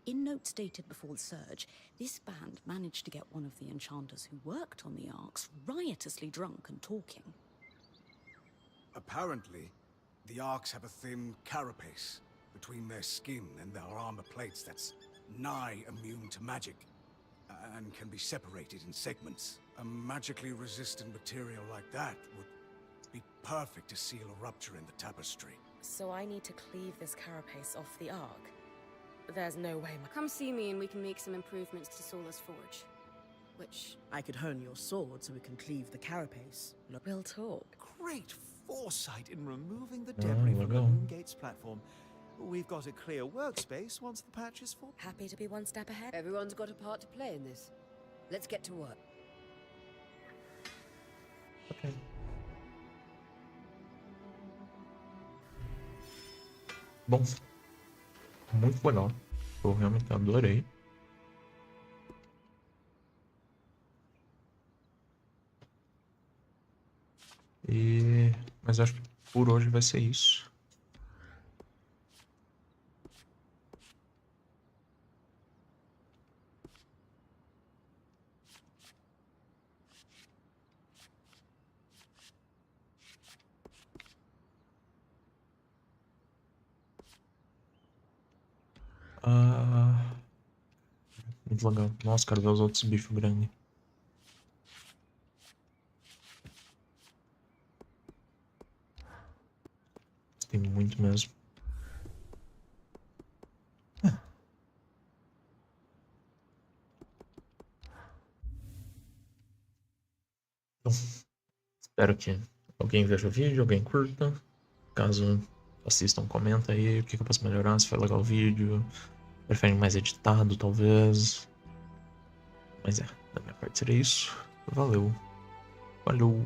In notes dated before the surge, this band managed to get one of the enchanters who worked on the arcs riotously drunk and talking. Apparently, the arcs have a thin carapace between their skin and their armor plates that's nigh immune to magic, and can be separated in segments. A magically resistant material like that would be perfect to seal a rupture in the tapestry. So I need to cleave this carapace off the arc. There's no way my... Come see me and we can make some improvements to Sola's forge. Which... I could hone your sword so we can cleave the carapace. We'll talk. Great foresight in removing the debris from the Loom Gates platform. We've got a clear workspace once the patch is full. Happy to be one step ahead? Everyone's got a part to play in this. Let's get to work. Ok. Bom, muito legal. Eu realmente adorei. Mas acho que por hoje vai ser isso. Muito legal. Nossa, quero ver os outros bichos grandes. Tem muito mesmo. Bom, espero que alguém veja o vídeo, alguém curta. Caso assistam, comenta aí o que eu posso melhorar, se foi legal o vídeo. Preferem mais editado, talvez. Mas da minha parte seria isso. Valeu. Falou.